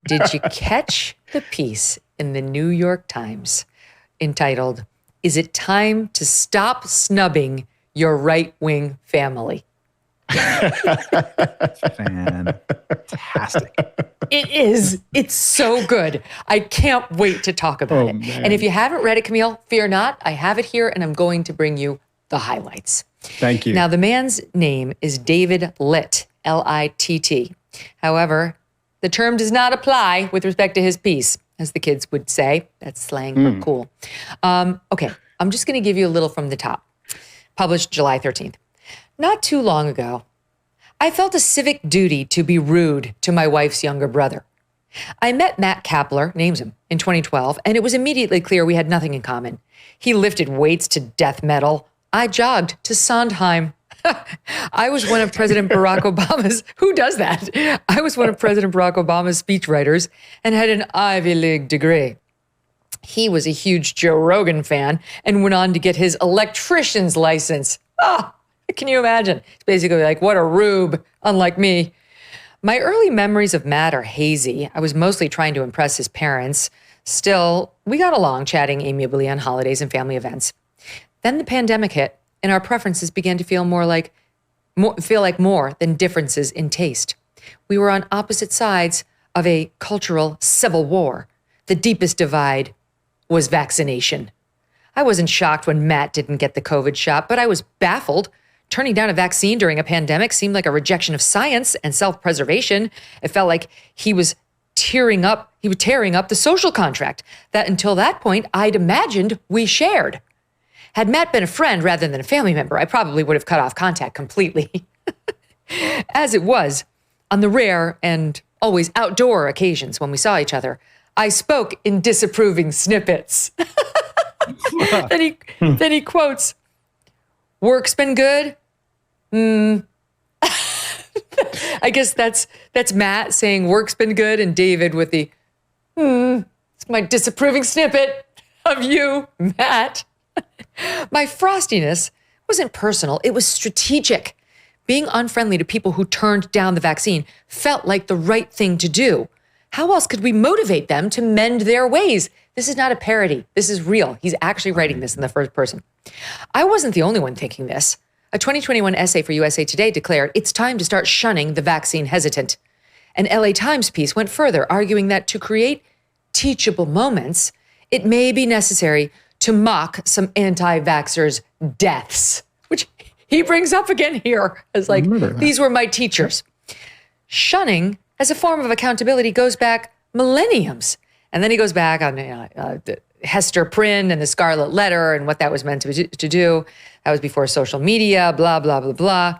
Did you catch the piece in the New York Times entitled, "Is it time to stop snubbing your right-wing family?" Fantastic. It is. It's so good. I can't wait to talk about it. Man. And if you haven't read it, Kmele, fear not. I have it here, and I'm going to bring you the highlights. Thank you. Now, the man's name is David Litt, Litt. However, the term does not apply with respect to his piece, as the kids would say. That's slang for cool. Okay, I'm just going to give you a little from the top. Published July 13th. Not too long ago, I felt a civic duty to be rude to my wife's younger brother. I met Matt Kapler, names him, in 2012, and it was immediately clear we had nothing in common. He lifted weights to death metal. I jogged to Sondheim. I was one of President Barack Obama's, who does that? I was one of President Barack Obama's speechwriters and had an Ivy League degree. He was a huge Joe Rogan fan and went on to get his electrician's license. Can you imagine? It's basically like, what a rube, unlike me. My early memories of Matt are hazy. I was mostly trying to impress his parents. Still, we got along, chatting amiably on holidays and family events. Then the pandemic hit, and our preferences began to feel like more than differences in taste. We were on opposite sides of a cultural civil war. The deepest divide was vaccination. I wasn't shocked when Matt didn't get the COVID shot, but I was baffled. Turning down a vaccine during a pandemic seemed like a rejection of science and self-preservation. It felt like he was tearing up the social contract that until that point I'd imagined we shared. Had Matt been a friend rather than a family member, I probably would have cut off contact completely. As it was, on the rare and always outdoor occasions when we saw each other, I spoke in disapproving snippets. Then he quotes, "Work's been good." I guess that's Matt saying work's been good, and David with the It's my disapproving snippet of you, Matt. My frostiness wasn't personal, it was strategic. Being unfriendly to people who turned down the vaccine felt like the right thing to do. How else could we motivate them to mend their ways? This is not a parody. This is real. He's actually writing this in the first person. I wasn't the only one thinking this. A 2021 essay for USA Today declared it's time to start shunning the vaccine hesitant. An LA Times piece went further, arguing that to create teachable moments, it may be necessary to mock some anti-vaxxers' deaths, which he brings up again here as like, these were my teachers. Shunning as a form of accountability goes back millenniums. And then he goes back on Hester Prynne and the Scarlet Letter and what that was meant to do. That was before social media, blah, blah, blah,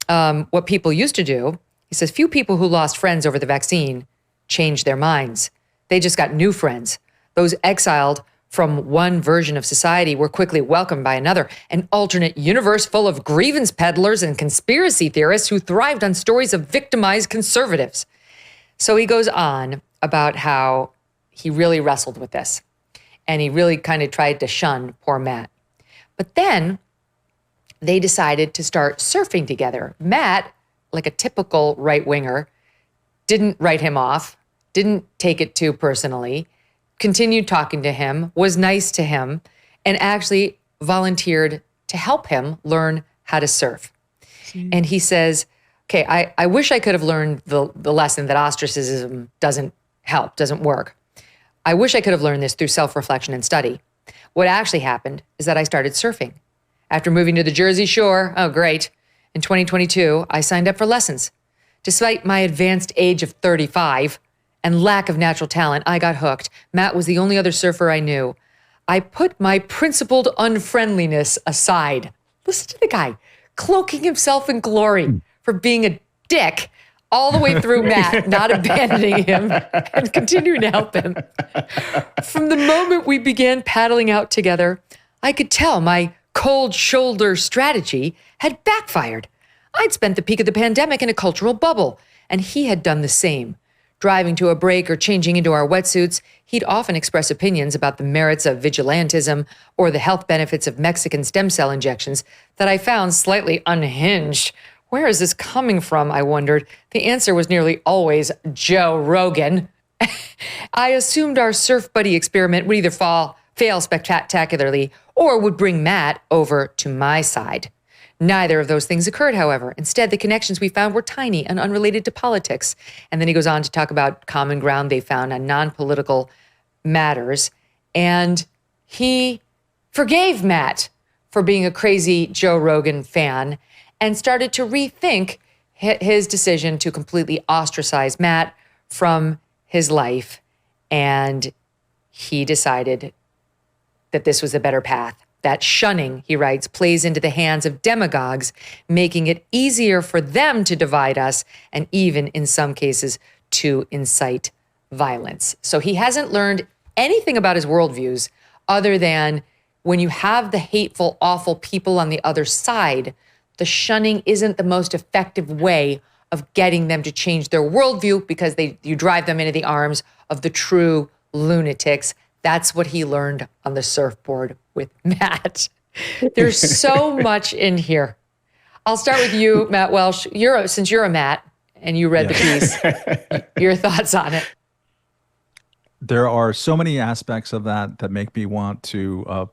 blah. What people used to do, he says, few people who lost friends over the vaccine changed their minds. They just got new friends. Those exiled from one version of society were quickly welcomed by another, an alternate universe full of grievance peddlers and conspiracy theorists who thrived on stories of victimized conservatives. So he goes on about how he really wrestled with this, and he really kind of tried to shun poor Matt. But then they decided to start surfing together. Matt, like a typical right-winger, didn't write him off, didn't take it too personally, continued talking to him, was nice to him, and actually volunteered to help him learn how to surf. And he says, okay, I wish I could have learned the lesson that ostracism doesn't help, doesn't work. I wish I could have learned this through self-reflection and study. What actually happened is that I started surfing. After moving to the Jersey Shore, oh great, in 2022, I signed up for lessons. Despite my advanced age of 35 and lack of natural talent, I got hooked. Matt was the only other surfer I knew. I put my principled unfriendliness aside. Listen to the guy, cloaking himself in glory for being a dick all the way through Matt, not abandoning him and continuing to help him. From the moment we began paddling out together, I could tell my cold shoulder strategy had backfired. I'd spent the peak of the pandemic in a cultural bubble, and he had done the same. Driving to a break or changing into our wetsuits, he'd often express opinions about the merits of vigilantism or the health benefits of Mexican stem cell injections that I found slightly unhinged. Where is this coming from, I wondered. The answer was nearly always Joe Rogan. I assumed our surf buddy experiment would either fail spectacularly or would bring Matt over to my side. Neither of those things occurred, however. Instead, the connections we found were tiny and unrelated to politics. And then he goes on to talk about common ground they found on non-political matters. And he forgave Matt for being a crazy Joe Rogan fan and started to rethink his decision to completely ostracize Matt from his life. And he decided that this was a better path. That shunning, he writes, plays into the hands of demagogues, making it easier for them to divide us and even, in some cases, to incite violence. So he hasn't learned anything about his worldviews other than when you have the hateful, awful people on the other side, the shunning isn't the most effective way of getting them to change their worldview because you drive them into the arms of the true lunatics. That's what he learned on the surfboard with Matt. There's so much in here. I'll start with you, Matt Welch. Since you're a Matt and you read the piece, your thoughts on it. There are so many aspects of that make me want to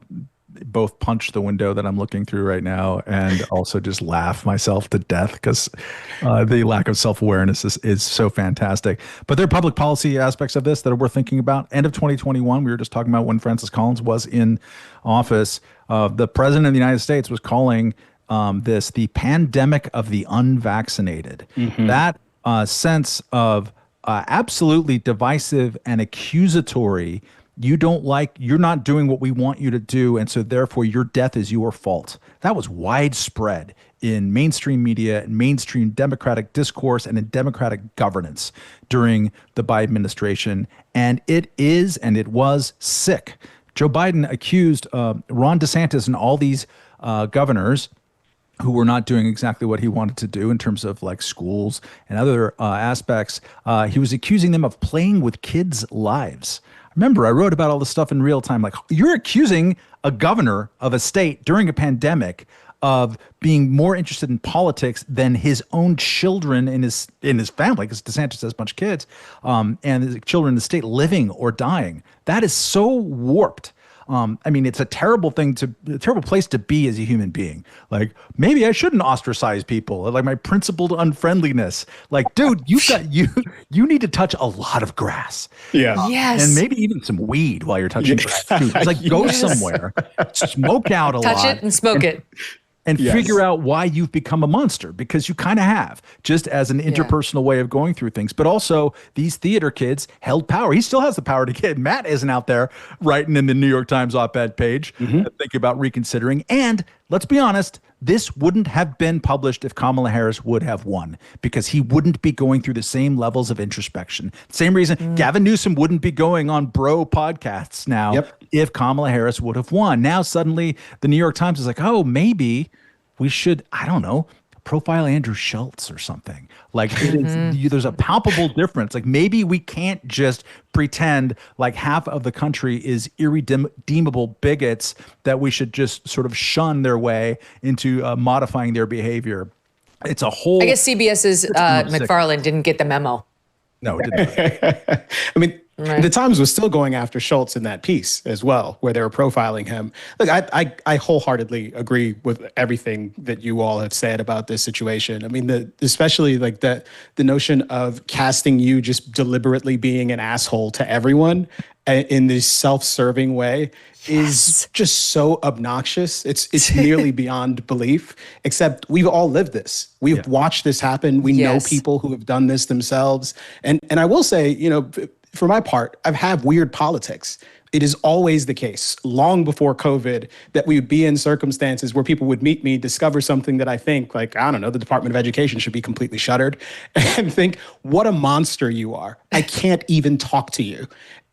both punch the window that I'm looking through right now and also just laugh myself to death because the lack of self-awareness is so fantastic. But there are public policy aspects of this that are worth thinking about. End of 2021, we were just talking about when Francis Collins was in office. The president of the United States was calling this the pandemic of the unvaccinated. Mm-hmm. That sense of absolutely divisive and accusatory. You're not doing what we want you to do, and so therefore your death is your fault. That was widespread in mainstream media and mainstream Democratic discourse and in Democratic governance during the Biden administration, and it was sick. Joe Biden accused Ron DeSantis and all these governors who were not doing exactly what he wanted to do in terms of like schools and other aspects. He was accusing them of playing with kids' lives. Remember, I wrote about all this stuff in real time. Like, you're accusing a governor of a state during a pandemic of being more interested in politics than his own children in his family, because DeSantis has a bunch of kids, and his children in the state living or dying. That is so warped. I mean, it's a terrible place to be as a human being. Like, maybe I shouldn't ostracize people. Like my principled unfriendliness. Like, dude, you need to touch a lot and maybe even some weed while you're touching grass. Dude, it's like go somewhere, smoke out a lot, touch it and smoke it. And figure out why you've become a monster, because you kind of have, just as an interpersonal way of going through things. But also, these theater kids held power. He still has the power to get. Matt isn't out there writing in the New York Times op-ed page thinking about reconsidering. And let's be honest, this wouldn't have been published if Kamala Harris would have won, because he wouldn't be going through the same levels of introspection. Same reason Gavin Newsom wouldn't be going on bro podcasts now if Kamala Harris would have won. Now suddenly the New York Times is like, oh, maybe we should, I don't know, profile Andrew Schultz or something. Like there's a palpable difference. Like maybe we can't just pretend like half of the country is irredeemable bigots that we should just sort of shun their way into modifying their behavior. It's a whole. I guess CBS's McFarland didn't get the memo. No, it didn't. I mean, the Times was still going after Schultz in that piece as well, where they were profiling him. Look, I wholeheartedly agree with everything that you all have said about this situation. I mean, especially like the notion of casting you just deliberately being an asshole to everyone in this self-serving way is just so obnoxious. It's nearly beyond belief, except we've all lived this. We've watched this happen. We know people who have done this themselves. And I will say, you know, for my part, I've had weird politics. It is always the case, long before COVID, that we would be in circumstances where people would meet me, discover something that I think, like, I don't know, the Department of Education should be completely shuttered, and think, what a monster you are. I can't even talk to you.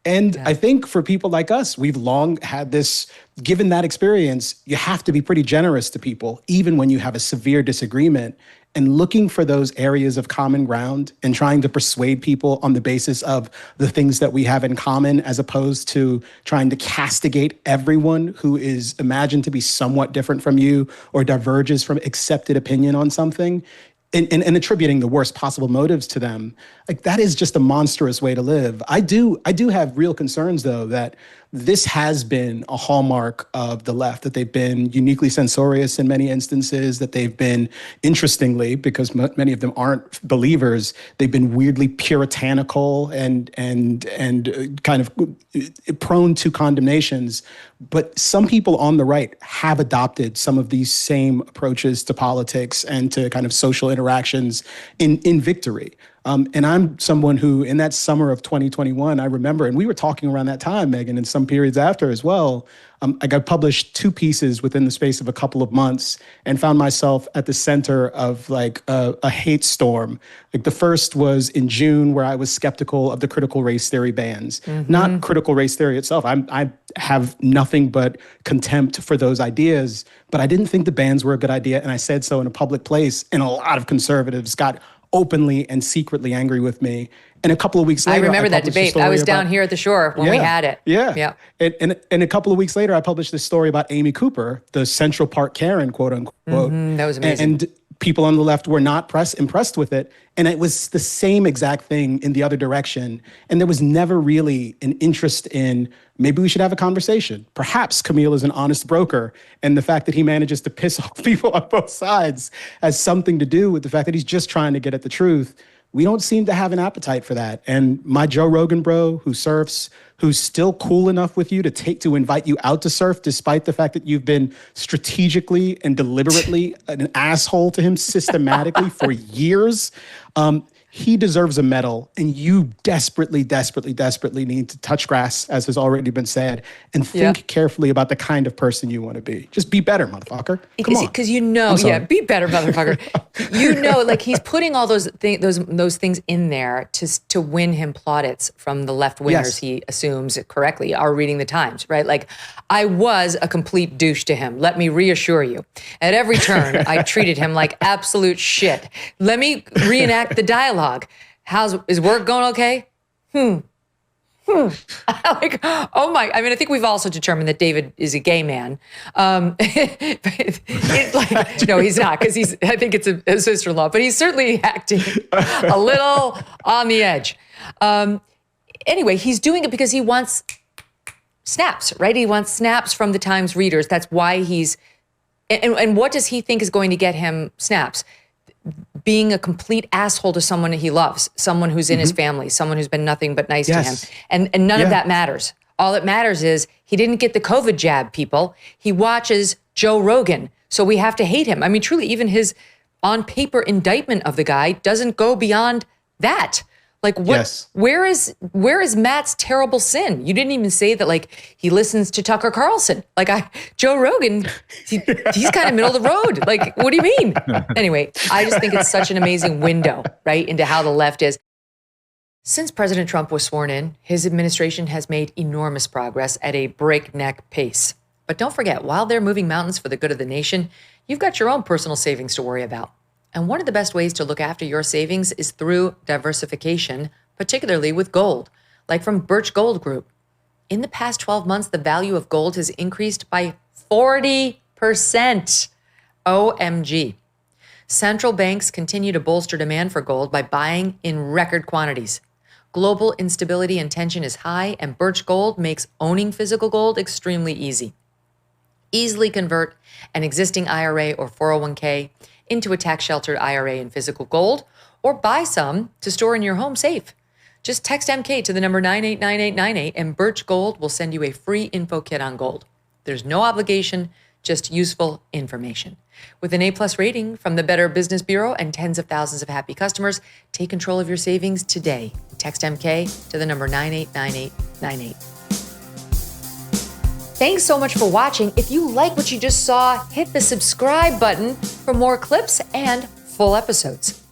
And I think for people like us, we've long had this, given that experience, you have to be pretty generous to people, even when you have a severe disagreement, and looking for those areas of common ground and trying to persuade people on the basis of the things that we have in common, as opposed to trying to castigate everyone who is imagined to be somewhat different from you or diverges from accepted opinion on something. and attributing the worst possible motives to them, like that is just a monstrous way to live. I do have real concerns, though, that this has been a hallmark of the left, that they've been uniquely censorious in many instances, that they've been, interestingly, because many of them aren't believers, they've been weirdly puritanical and kind of prone to condemnations. But some people on the right have adopted some of these same approaches to politics and to kind of social interactions in victory. And I'm someone who, in that summer of 2021, I remember, and we were talking around that time, Megyn, and some periods after as well, I got published 2 pieces within the space of a couple of months and found myself at the center of like a hate storm. Like the first was in June, where I was skeptical of the critical race theory bans. Not critical race theory itself. I have nothing but contempt for those ideas, but I didn't think the bans were a good idea. And I said so in a public place, and a lot of conservatives got openly and secretly angry with me. And a couple of weeks later, I remember that debate. I was down here at the shore when we had it. Yeah. And a couple of weeks later, I published this story about Amy Cooper, the Central Park Karen, quote unquote. That was amazing. And people on the left were not impressed with it. And it was the same exact thing in the other direction. And there was never really an interest in, maybe we should have a conversation. Perhaps Kmele is an honest broker, and the fact that he manages to piss off people on both sides has something to do with the fact that he's just trying to get at the truth. We don't seem to have an appetite for that. And my Joe Rogan bro who surfs, who's still cool enough with you to invite you out to surf, despite the fact that you've been strategically and deliberately an asshole to him systematically for years, he deserves a medal, and you desperately, desperately, desperately need to touch grass, as has already been said, and think carefully about the kind of person you want to be. Just be better, motherfucker. Come on. Because be better, motherfucker. Like he's putting all those things in there to win him plaudits from the left wingers. He assumes correctly are reading the Times, right? Like, I was a complete douche to him. Let me reassure you. At every turn, I treated him like absolute shit. Let me reenact the dialogue. Is work going okay? Like, oh my, I mean, I think we've also determined that David is a gay man. No, he's not, because I think it's a sister-in-law, but he's certainly acting a little on the edge. Anyway, he's doing it because he wants snaps, right? He wants snaps from the Times readers. That's why and what does he think is going to get him snaps? Being a complete asshole to someone he loves, someone who's in his family, someone who's been nothing but nice to him. And none of that matters. All that matters is he didn't get the COVID jab, people. He watches Joe Rogan, so we have to hate him. I mean, truly, even his on-paper indictment of the guy doesn't go beyond that. Like, what? Yes. Where is Matt's terrible sin? You didn't even say that, like, he listens to Tucker Carlson. Like, Joe Rogan, he's kind of middle of the road. Like, what do you mean? Anyway, I just think it's such an amazing window, right, into how the left is. Since President Trump was sworn in, his administration has made enormous progress at a breakneck pace. But don't forget, while they're moving mountains for the good of the nation, you've got your own personal savings to worry about. And one of the best ways to look after your savings is through diversification, particularly with gold, like from Birch Gold Group. In the past 12 months, the value of gold has increased by 40%. OMG. Central banks continue to bolster demand for gold by buying in record quantities. Global instability and tension is high, and Birch Gold makes owning physical gold extremely easy. Easily convert an existing IRA or 401k into a tax-sheltered IRA in physical gold, or buy some to store in your home safe. Just text MK to the number 989898, and Birch Gold will send you a free info kit on gold. There's no obligation, just useful information. With an A+ rating from the Better Business Bureau and tens of thousands of happy customers, take control of your savings today. Text MK to the number 989898. Thanks so much for watching. If you like what you just saw, hit the subscribe button for more clips and full episodes.